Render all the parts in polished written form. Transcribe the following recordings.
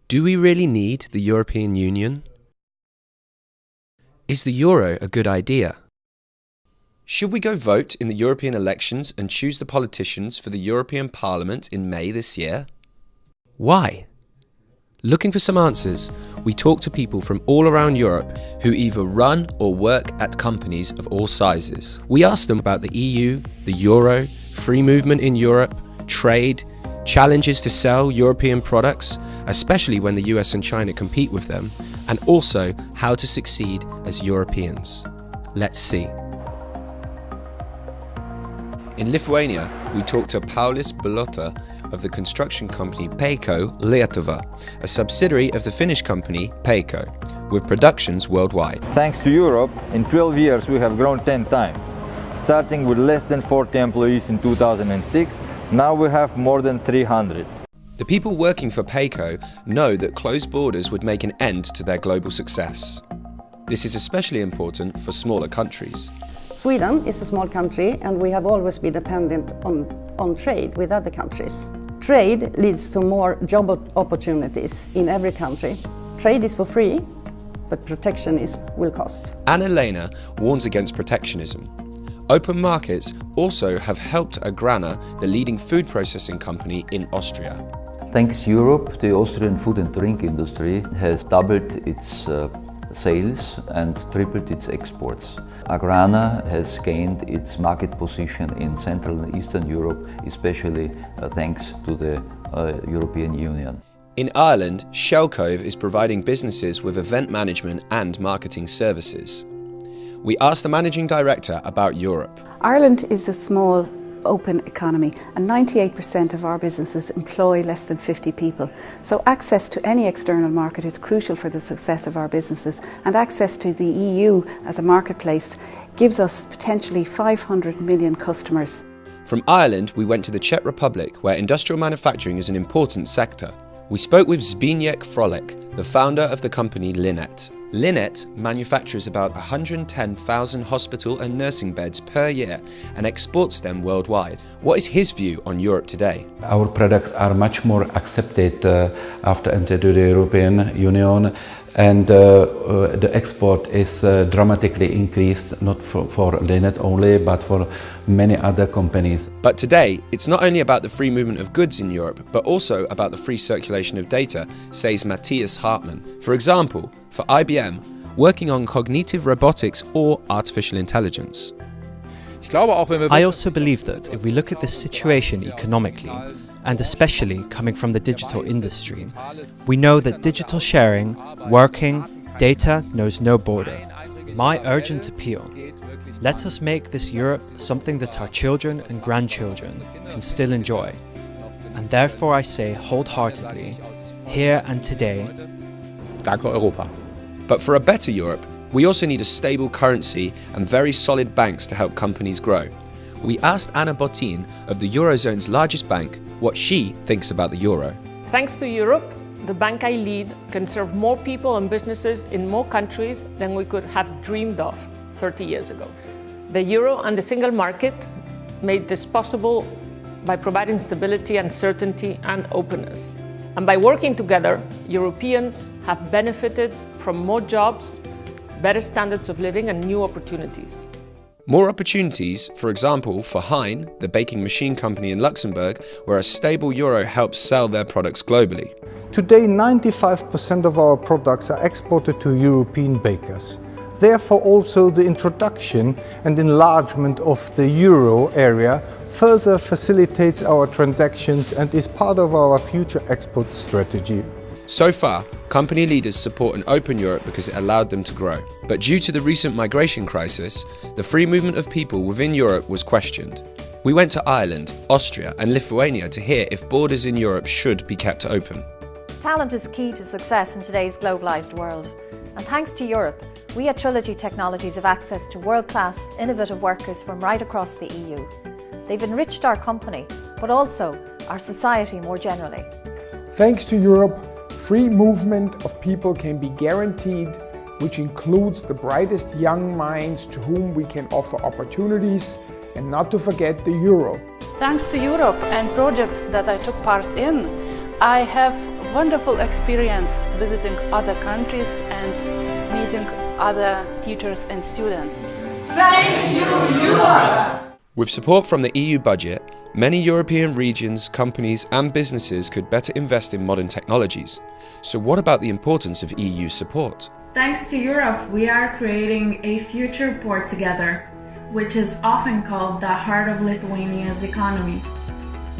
Do we really need the European Union? Is the euro a good idea? Should we go vote in the European elections and choose the politicians for the European Parliament in May this year? Why? Looking for some answers, we talked to people from all around Europe who either run or work at companies of all sizes. We asked them about the EU, the euro, free movement in Europe, trade, challenges to sell European products, especially when the US and China compete with them, and also how to succeed as Europeans. Let's see. In Lithuania, we talked to Paulius Balota of the construction company Peikko Lietuva, a subsidiary of the Finnish company Peikko, with productions worldwide. Thanks to Europe, in 12 years we have grown 10 times. Starting with less than 40 employees in 2006, now we have more than 300. The people working for Peikko know that closed borders would make an end to their global success. This is especially important for smaller countries. Sweden is a small country and we have always been dependent on trade with other countries. Trade leads to more job opportunities in every country. Trade is for free, but protection will cost. Anna-Lena warns against protectionism. Open markets also have helped Agrana, the leading food processing company in Austria. Thanks to Europe, the Austrian food and drink industry has doubled its sales and tripled its exports. Agrana has gained its market position in Central and Eastern Europe, especially thanks to the European Union. In Ireland, Shellcove is providing businesses with event management and marketing services. We asked the managing director about Europe. Ireland is a small, open economy and 98% of our businesses employ less than 50 people. So access to any external market is crucial for the success of our businesses, and access to the EU as a marketplace gives us potentially 500 million customers. From Ireland, we went to the Czech Republic, where industrial manufacturing is an important sector. We spoke with Zbigniew Frolik, the founder of the company Linet. Linet manufactures about 110,000 hospital and nursing beds per year and exports them worldwide. What is his view on Europe today? Our products are much more accepted after entering the European Union, and the export is dramatically increased, not for Linet only, but for many other companies. But today, it's not only about the free movement of goods in Europe, but also about the free circulation of data, says Matthias Hartmann. For example, for IBM, working on cognitive robotics or artificial intelligence. I also believe that if we look at this situation economically, and especially coming from the digital industry, we know that digital sharing, working, data knows no border. My urgent appeal: let us make this Europe something that our children and grandchildren can still enjoy. And therefore I say wholeheartedly, here and today, Danke Europa. But for a better Europe, we also need a stable currency and very solid banks to help companies grow. We asked Anna Botin of the Eurozone's largest bank what she thinks about the euro. Thanks to Europe, the bank I lead can serve more people and businesses in more countries than we could have dreamed of 30 years ago. The euro and the single market made this possible by providing stability and certainty and openness. And by working together, Europeans have benefited from more jobs, better standards of living and new opportunities. More opportunities, for example, for Hein, the baking machine company in Luxembourg, where a stable euro helps sell their products globally. Today, 95% of our products are exported to European bakers. Therefore, also the introduction and enlargement of the euro area further facilitates our transactions and is part of our future export strategy. So far, company leaders support an open Europe because it allowed them to grow. But due to the recent migration crisis, the free movement of people within Europe was questioned. We went to Ireland, Austria and Lithuania to hear if borders in Europe should be kept open. Talent is key to success in today's globalised world. And thanks to Europe, we at Trilogy Technologies have access to world-class, innovative workers from right across the EU. They've enriched our company, but also our society more generally. Thanks to Europe, free movement of people can be guaranteed, which includes the brightest young minds to whom we can offer opportunities, and not to forget the euro. Thanks to Europe and projects that I took part in, I have wonderful experience visiting other countries and meeting other teachers and students. Thank you, Europe! With support from the EU budget, many European regions, companies and businesses could better invest in modern technologies. So what about the importance of EU support? Thanks to Europe, we are creating a future port together, which is often called the heart of Lithuania's economy.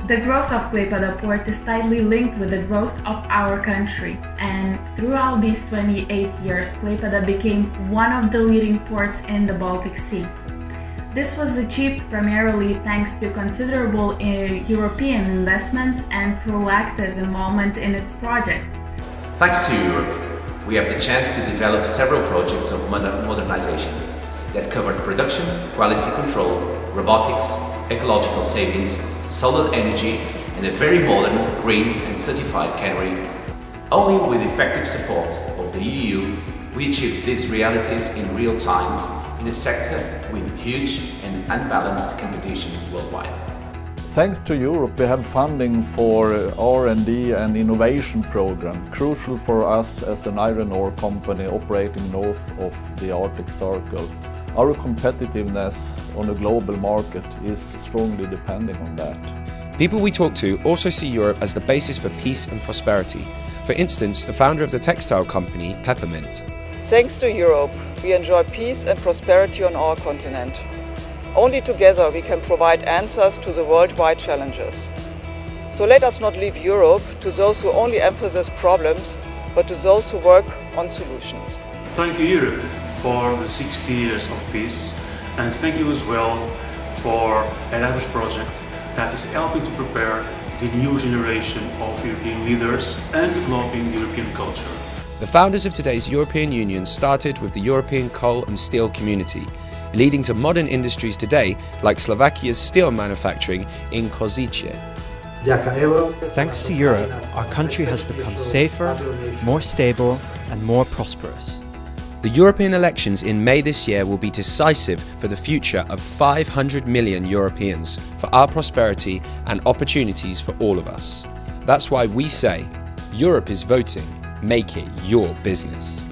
The growth of Klaipėda port is tightly linked with the growth of our country, and throughout these 28 years, Klaipėda became one of the leading ports in the Baltic Sea. This was achieved primarily thanks to considerable European investments and proactive involvement in its projects. Thanks to Europe, we have the chance to develop several projects of modernization that covered production, quality control, robotics, ecological savings, solar energy, and a very modern, green and certified cannery. Only with effective support of the EU, we achieved these realities in real time in a sector with huge and unbalanced competition worldwide. Thanks to Europe, we have funding for R&D and innovation program, crucial for us as an iron ore company operating north of the Arctic Circle. Our competitiveness on a global market is strongly depending on that. People we talk to also see Europe as the basis for peace and prosperity. For instance, the founder of the textile company, Peppermint. Thanks to Europe, we enjoy peace and prosperity on our continent. Only together we can provide answers to the worldwide challenges. So let us not leave Europe to those who only emphasize problems, but to those who work on solutions. Thank you, Europe, for the 60 years of peace, and thank you as well for Erasmus project that is helping to prepare the new generation of European leaders and developing European culture. The founders of today's European Union started with the European coal and steel community, leading to modern industries today like Slovakia's steel manufacturing in Košice. Thanks to Europe, our country has become safer, more stable and more prosperous. The European elections in May this year will be decisive for the future of 500 million Europeans, for our prosperity and opportunities for all of us. That's why we say, Europe is voting, make it your business.